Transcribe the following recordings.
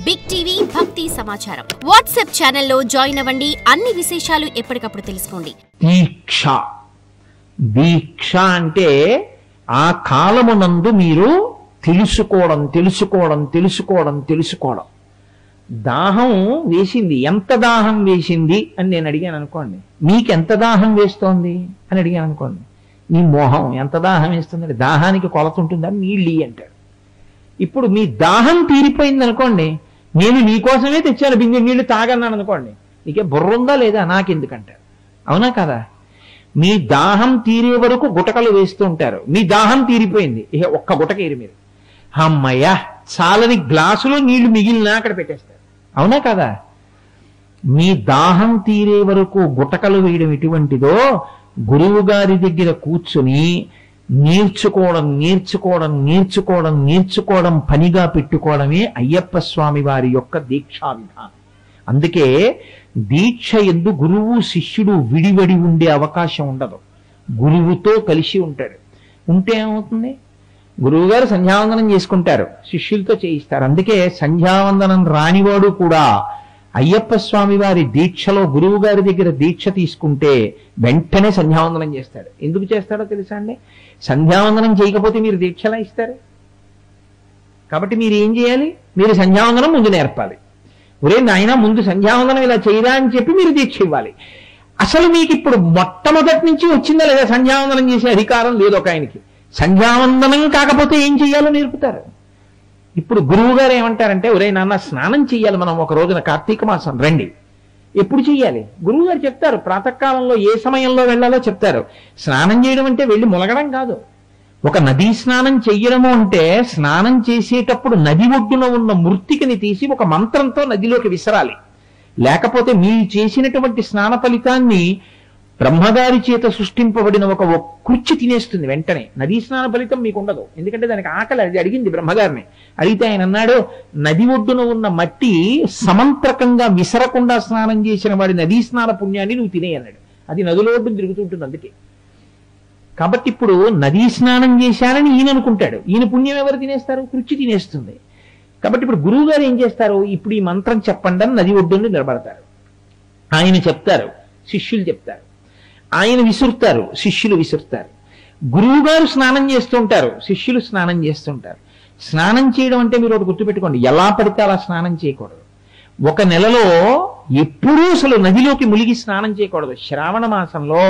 Big TV భక్తి సమాచారం WhatsApp ఛానల్లో జాయిన్ అవ్వండి. అన్ని విశేషాలు ఎప్పటికప్పుడు తెలుసుకోండి. దీక్ష దీక్ష అంటే ఆ కాలమునందు మీరు తెలుసుకోవడం తెలుసుకోవడం తెలుసుకోవడం తెలుసుకోవడం. దాహం వేసింది, ఎంత దాహం వేసింది అని నేను అడిగాను అనుకోండి. మీకెంత దాహం వేస్తోంది అని అడిగాను అనుకోండి. మీ మోహం ఎంత దాహం వేస్తుందండి, దాహానికి కొలత ఉంటుందా, నీళ్ళు అంటాడు. ఇప్పుడు మీ దాహం తీరిపోయింది అనుకోండి, నేను నీకోసమే తెచ్చాను బిందె నీళ్లు తాగన్నాను అనుకోండి, నీకే బుర్ర ఉందా లేదా నాకెందుకంటారు. అవునా కదా? మీ దాహం తీరే వరకు గుటకలు వేస్తూ ఉంటారు. మీ దాహం తీరిపోయింది, ఇక ఒక్క గుటకేరు మీరు, అమ్మయ్య చాలని గ్లాసులో నీళ్లు మిగిలినా అక్కడ పెట్టేస్తారు. అవునా కదా? మీ దాహం తీరే వరకు గుటకలు వేయడం ఎటువంటిదో గురువు గారి దగ్గర కూర్చుని నేర్చుకోవడం నేర్చుకోవడం నేర్చుకోవడం నేర్చుకోవడం పనిగా పెట్టుకోవడమే అయ్యప్ప స్వామి వారి యొక్క దీక్షా విధానం. అందుకే దీక్ష యందు గురువు శిష్యుడు విడివడి ఉండే అవకాశం ఉండదు. గురువుతో కలిసి ఉంటాడు. ఉంటే ఏమవుతుంది? గురువుగారు సంధ్యావందనం చేసుకుంటారు, శిష్యులతో చేయిస్తారు. అందుకే సంధ్యావందనం రానివాడు కూడా అయ్యప్ప స్వామి వారి దీక్షలో గురువు గారి దగ్గర దీక్ష తీసుకుంటే వెంటనే సంధ్యావందనం చేస్తాడు. ఎందుకు చేస్తాడో తెలుసా అండి? సంధ్యావందనం చేయకపోతే మీరు దీక్షలా ఇస్తారు. కాబట్టి మీరు ఏం చేయాలి? మీరు సంధ్యావందనం ముందు నేర్పాలి. ఒరే నాయన ముందు సంధ్యావందనం ఇలా చేయరా అని చెప్పి మీరు దీక్ష ఇవ్వాలి. అసలు మీకు ఇప్పుడు మొట్టమొదటి నుంచి వచ్చిందా లేదా సంధ్యావందనం చేసే అధికారం లేదు ఒక ఆయనకి. సంధ్యావందనం కాకపోతే ఏం చేయాలో నేర్పుతారు. ఇప్పుడు గురువు గారు ఏమంటారంటే, ఒరే నాన్న స్నానం చెయ్యాలి మనం ఒక రోజున కార్తీక మాసం రండి. ఎప్పుడు చెయ్యాలి? గురువు గారు చెప్తారు. ప్రాతకాలంలో ఏ సమయంలో వెళ్ళాలో చెప్తారు. స్నానం చేయడం అంటే వెళ్ళి ములగడం కాదు. ఒక నదీ స్నానం చెయ్యడము అంటే స్నానం చేసేటప్పుడు నది ఒడ్డున ఉన్న మృత్తికని తీసి ఒక మంత్రంతో నదిలోకి విసరాలి. లేకపోతే మీరు చేసినటువంటి స్నాన ఫలితాన్ని బ్రహ్మగారి చేత సృష్టింపబడిన ఒక కుర్చీ తినేస్తుంది వెంటనే. నదీ స్నాన ఫలితం మీకు ఉండదు. ఎందుకంటే దానికి ఆకలి. అది అడిగింది బ్రహ్మగారిని. అడిగితే ఆయన అన్నాడు, నది ఒడ్డున ఉన్న మట్టి సమంత్రకంగా విసరకుండా స్నానం చేసిన వాడి నదీ స్నాన పుణ్యాన్ని నువ్వు తినే అన్నాడు. అది నదుల ఒడ్డును తిరుగుతుంటుంది అందుకే. కాబట్టి ఇప్పుడు నదీ స్నానం చేశానని ఈయన అనుకుంటాడు. ఈయన పుణ్యం ఎవరు తినేస్తారు? కుర్చీ తినేస్తుంది. కాబట్టి ఇప్పుడు గురువు గారు ఏం చేస్తారు? ఇప్పుడు ఈ మంత్రం చెప్పండి అని నది ఒడ్డుని నిలబడతారు. ఆయన చెప్తారు, శిష్యులు చెప్తారు. ఆయన విసురుతారు, శిష్యులు విసురుతారు. గురువు గారు స్నానం చేస్తుంటారు, శిష్యులు స్నానం చేస్తుంటారు. స్నానం చేయడం అంటే మీరు ఒకటి గుర్తుపెట్టుకోండి, ఎలా పడితే అలా స్నానం చేయకూడదు. ఒక నెలలో ఎప్పుడూ అసలు నదిలోకి మునిగి స్నానం చేయకూడదు. శ్రావణ మాసంలో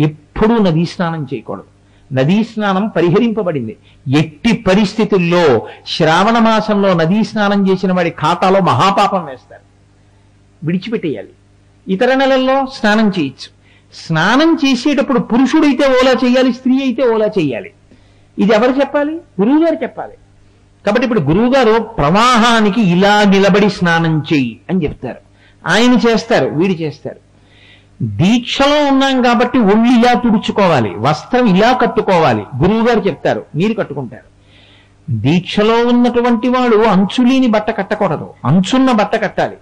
ఎప్పుడూ నదీ స్నానం చేయకూడదు. నదీ స్నానం పరిహరింపబడింది. ఎట్టి పరిస్థితుల్లో శ్రావణ మాసంలో నదీ స్నానం చేసిన వాడి ఖాతాలో మహాపాపం వేస్తారు, విడిచిపెట్టేయాలి. ఇతర నెలల్లో స్నానం చేయొచ్చు. స్నానం చేసేటప్పుడు పురుషుడైతే ఓలా చేయాలి, స్త్రీ అయితే ఓలా చేయాలి. ఇది ఎవరు చెప్పాలి? గురువు గారు చెప్పాలి. కాబట్టి ఇప్పుడు గురువు గారు ప్రవాహానికి ఇలా నిలబడి స్నానం చెయ్యి అని చెప్తారు. ఆయన చేస్తారు, వీడు చేస్తారు. దీక్షలో ఉన్నాం కాబట్టి ఒళ్ళు ఇలా తుడుచుకోవాలి, వస్త్రం ఇలా కట్టుకోవాలి, గురువు గారు చెప్తారు, మీరు కట్టుకుంటారు. దీక్షలో ఉన్నటువంటి వాడు అంచులేని బట్ట కట్టకూడదు, అంచున్న బట్ట కట్టాలి.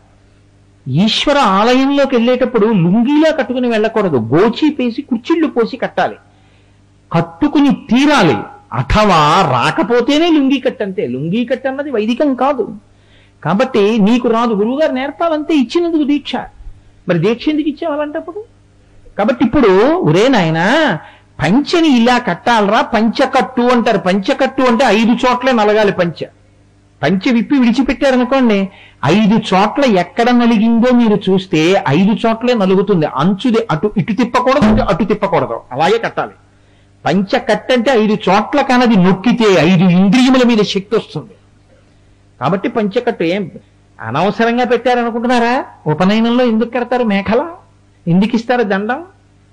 ఈశ్వర ఆలయంలోకి వెళ్ళేటప్పుడు లుంగీలా కట్టుకుని వెళ్ళకూడదు, గోచి పేసి కుర్చీళ్లు పోసి కట్టాలి, కట్టుకుని తీరాలి. అథవా రాకపోతేనే లుంగీ కట్టంతే. లుంగీ కట్టన్నది వైదికం కాదు. కాబట్టి నీకు రాదు, గురువుగారు నేర్పాలంతే, ఇచ్చినందుకు దీక్ష. మరి దీక్ష ఎందుకు ఇచ్చేవాళ్ళంటప్పుడు? కాబట్టి ఇప్పుడు ఒరే నాయన పంచెని ఇలా కట్టాలరా, పంచకట్టు అంటారు. పంచకట్టు అంటే 5 చోట్లే నలగాలి పంచె. పంచె విప్పి విడిచిపెట్టారనుకోండి, 5 చోట్ల ఎక్కడ నలిగిందో మీరు చూస్తే 5 చోట్లే నలుగుతుంది. అంచుది అటు ఇటు తిప్పకూడదు, అటు తిప్పకూడదు, అలాగే కట్టాలి. పంచ కట్టంటే 5 చోట్ల కానది నొక్కితే 5 ఇంద్రియముల మీద శక్తి వస్తుంది. కాబట్టి పంచకట్టు ఏం అనవసరంగా పెట్టారనుకుంటున్నారా? ఉపనయనంలో ఎందుకు కడతారు మేఖల? ఎందుకు ఇస్తారు దండం,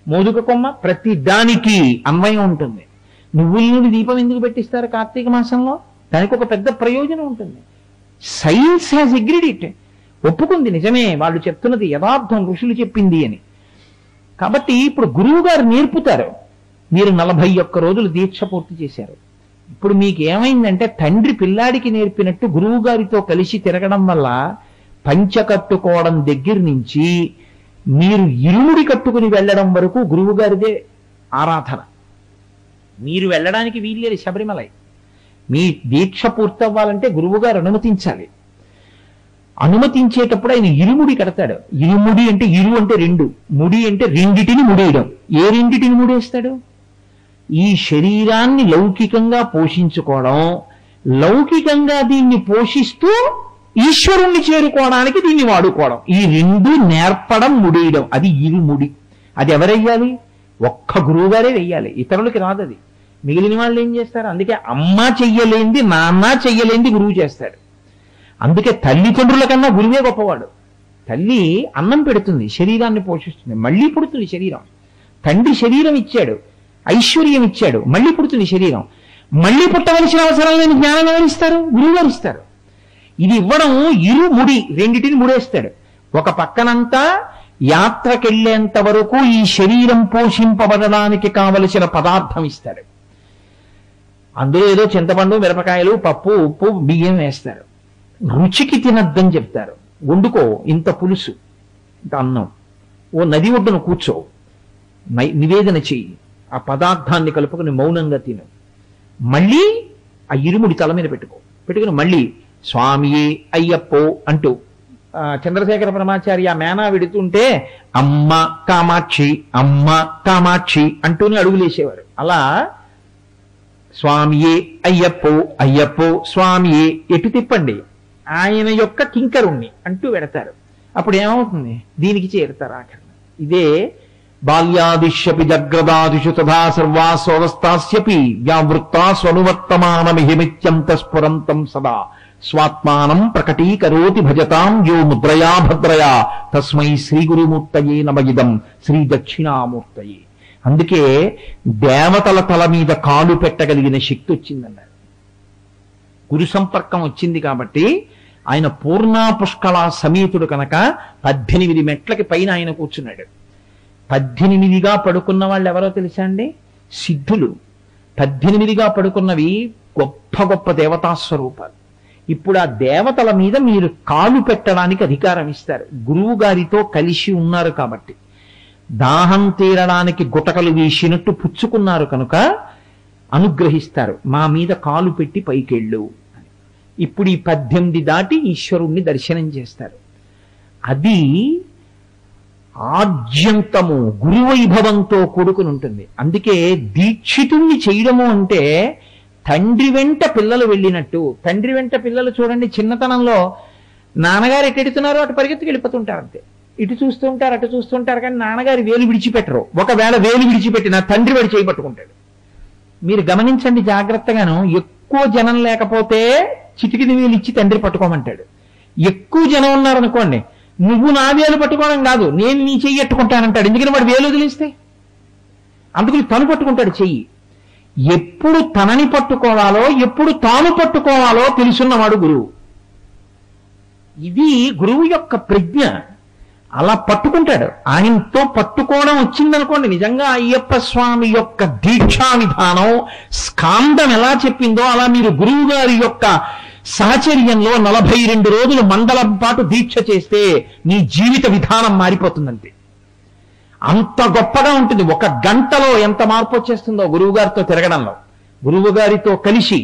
మోదుక కొమ్మ? ప్రతి దానికి అన్వయం ఉంటుంది. నువ్వుల నుండి దీపం ఎందుకు పెట్టిస్తారు కార్తీక మాసంలో? దానికి ఒక పెద్ద ప్రయోజనం ఉంటుంది. Science has agreed it. ఒప్పుకుంది, నిజమే, వాళ్ళు చెప్తున్నది యథార్థం, ఋషులు చెప్పింది అని. కాబట్టి ఇప్పుడు గురువు గారు నేర్పుతారు. మీరు 41 రోజులు దీక్ష పూర్తి చేశారు. ఇప్పుడు మీకు ఏమైందంటే తండ్రి పిల్లాడికి నేర్పినట్టు గురువు గారితో కలిసి తిరగడం వల్ల పంచ కట్టుకోవడం దగ్గర నుంచి మీరు ఇరుముడి కట్టుకుని వెళ్ళడం వరకు గురువు గారిదే ఆరాధన. మీరు వెళ్ళడానికి వీల్లేదు శబరిమలై. మీ దీక్ష పూర్తవ్వాలంటే గురువుగారు అనుమతించాలి. అనుమతించేటప్పుడు ఆయన ఇరుముడి కడతాడు. ఇరుముడి అంటే ఇరు అంటే రెండు, ముడి అంటే రెండిటిని ముడేయడం. ఏ రెండిటిని ముడేస్తాడు? ఈ శరీరాన్ని లౌకికంగా పోషించుకోవడం, లౌకికంగా దీన్ని పోషిస్తూ ఈశ్వరుణ్ణి చేరుకోవడానికి దీన్ని వాడుకోవడం, ఈ రెండు నేర్పడం, ముడేయడం, అది ఇరుముడి. అది ఎవరెయ్యాలి? ఒక్క గురువుగారే వెయ్యాలి, ఇతరులకి రాదు అది. మిగిలిన వాళ్ళు ఏం చేస్తారు? అందుకే అమ్మ చెయ్యలేంది, నాన్న చెయ్యలేంది గురువు చేస్తాడు. అందుకే తల్లిదండ్రుల కన్నా గురువే గొప్పవాడు. తల్లి అన్నం పెడుతుంది, శరీరాన్ని పోషిస్తుంది, మళ్ళీ పుడుతుంది శరీరం. తండ్రి శరీరం ఇచ్చాడు, ఐశ్వర్యం ఇచ్చాడు, మళ్ళీ పుడుతుంది శరీరం. మళ్ళీ పుట్టవలసిన అవసరం లేని జ్ఞానం ఎవరిస్తారు? గురువుగారు ఇస్తారు. ఇది ఇవ్వడం ఇరుముడి, రెండిటిని ముడేస్తాడు. ఒక పక్కనంతా యాత్రకెళ్లేంత వరకు ఈ శరీరం పోషింపబడడానికి కావలసిన పదార్థం ఇస్తాడు. అందులో ఏదో చింతపండు, మిరపకాయలు, పప్పు, ఉప్పు, బియ్యం వేస్తారు. రుచికి తినద్దని చెప్తారు. వండుకో, ఇంత పులుసు, ఇంత అన్నం, ఓ నది ఒడ్డున కూర్చో, నివేదన చెయ్యి, ఆ పదార్థాన్ని కలుపుకొని మౌనంగా తిను. మళ్ళీ ఆ ఇరుముడి తల మీద పెట్టుకుని మళ్ళీ స్వామియే అయ్యప్పో అంటూ చంద్రశేఖర పరమాచార్య మేనా విడుతుంటే అమ్మ కామాక్షి, అమ్మ కామాక్షి అంటూనే అడుగులేసేవారు. అలా స్వామియే అయ్యప్పో, అయ్యప్పో స్వామియే, ఎటు తిప్పండి ఆయన యొక్క కింకరుణ్ణి అంటూ పెడతారు. అప్పుడు ఏమవుతుంది? దీనికి చేరుతారు ఆఖరణ. ఇదే బాల్యాదిశ్యపి జగ్రదాదిషు తథా సర్వాస్వస్థాస్యపి వ్యావృత్తా స్వనువర్తమానమిహిమిత్యంత స్ఫురంతం సదా స్వాత్మానం ప్రకటీకరోతి భజతాం యో ముద్రయా భద్రయా తస్మై శ్రీ గురుమూర్తయే నమయిదం శ్రీ దక్షిణామూర్తయే. అందుకే దేవతల తల మీద కాలు పెట్టగలిగిన శక్తి వచ్చిందన్నారు. గురు సంపర్కం వచ్చింది కాబట్టి ఆయన పూర్ణా పుష్కళ సమేతుడు కనుక 18 మెట్లకి పైన ఆయన కూర్చున్నాడు. 18గా పడుకున్న వాళ్ళు ఎవరో తెలుసా అండి? సిద్ధులు. 18గా పడుకున్నవి గొప్ప గొప్ప దేవతా స్వరూపాలు. ఇప్పుడు ఆ దేవతల మీద మీరు కాలు పెట్టడానికి అధికారం ఇస్తారు. గురువు గారితో కలిసి ఉన్నారు కాబట్టి, దాహం తీరడానికి గుటకలు వేసినట్టు పుచ్చుకున్నారు కనుక అనుగ్రహిస్తారు. మా మీద కాలు పెట్టి పైకెళ్ళు. ఇప్పుడు ఈ 18 దాటి ఈశ్వరుణ్ణి దర్శనం చేస్తారు. అది ఆద్యంతము గురువైభవంతో కూడుకుని ఉంటుంది. అందుకే దీక్షితుణ్ణి చేయడము అంటే తండ్రి వెంట పిల్లలు వెళ్ళినట్టు. తండ్రి వెంట పిల్లలు చూడండి, చిన్నతనంలో నాన్నగారు ఎట్టెడుతున్నారో అటు పరిగెత్తుకు వెళ్ళిపోతుంటారు. అంతే, ఇటు చూస్తూ ఉంటారు, అటు చూస్తుంటారు, కానీ నాన్నగారు వేలు విడిచిపెట్టరు. ఒకవేళ వేలు విడిచిపెట్టినా తండ్రి వాడు చేయబట్టుకుంటాడు. మీరు గమనించండి జాగ్రత్తగాను. ఎక్కువ జనం లేకపోతే చిటికిది వేలు ఇచ్చి తండ్రి పట్టుకోమంటాడు. ఎక్కువ జనం ఉన్నారనుకోండి, నువ్వు నా వేలు పట్టుకోవడం కాదు, నేను నీ చెయ్యి ఎట్టుకుంటానంటాడు. ఎందుకని వాడు వేలు వదిలిస్తే అందుకని తను పట్టుకుంటాడు చెయ్యి. ఎప్పుడు తనని పట్టుకోవాలో, ఎప్పుడు తాను పట్టుకోవాలో తెలుసున్నవాడు గురువు. ఇది గురువు యొక్క ప్రజ్ఞ. అలా పట్టుకుంటాడు. ఆయనతో పట్టుకోవడం వచ్చిందనుకోండి, నిజంగా అయ్యప్ప స్వామి యొక్క దీక్షా విధానం స్కాందం ఎలా చెప్పిందో అలా మీరు గురువు గారి యొక్క సహచర్యంలో 42 రోజులు మండలం పాటు దీక్ష చేస్తే నీ జీవిత విధానం మారిపోతుందంతే. అంత గొప్పగా ఉంటుంది. 1 గంటలో ఎంత మార్పు వచ్చేస్తుందో గురువుగారితో తిరగడంలో. గురువుగారితో కలిసి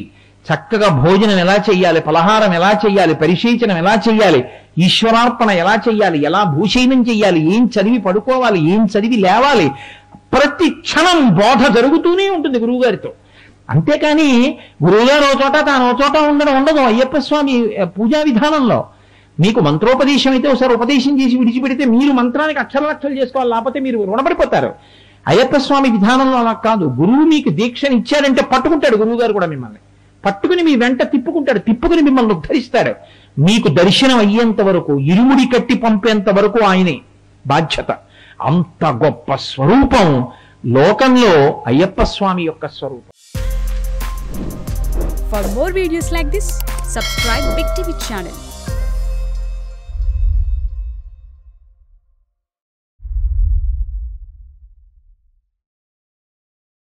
చక్కగా భోజనం ఎలా చెయ్యాలి, పలహారం ఎలా చెయ్యాలి, పరిశీచనం ఎలా చెయ్యాలి, ఈశ్వరార్పణ ఎలా చెయ్యాలి, ఎలా భూషయనం చెయ్యాలి, ఏం చదివి పడుకోవాలి, ఏం చదివి లేవాలి, ప్రతి క్షణం బోధ జరుగుతూనే ఉంటుంది గురువుగారితో. అంతేకాని గురువుగారు ఓ చోట తాను ఓ చోట ఉండదు. అయ్యప్ప స్వామి పూజా విధానంలో మీకు మంత్రోపదేశం అయితే ఒకసారి ఉపదేశం చేసి విడిచిపెడితే మీరు మంత్రానికి అక్షరాలు చేసుకోవాలి, లేకపోతే మీరు రుణపడిపోతారు. అయ్యప్ప స్వామి విధానంలో అలా కాదు. గురువు మీకు దీక్షను ఇచ్చాడంటే పట్టుకుంటాడు. గురువు గారు కూడా మిమ్మల్ని పట్టుకుని మీ వెంట తిప్పుకుంటాడు, తిప్పుకుని మిమ్మల్ని ఉద్ధరిస్తాడు. మీకు దర్శనం అయ్యేంత వరకు, ఇరుముడి కట్టి పంపేంత వరకు ఆయనే బాధ్యత. అంత గొప్ప స్వరూపం లోకంలో అయ్యప్ప స్వామి యొక్క స్వరూపం. For more videos like this, subscribe Big TV channel.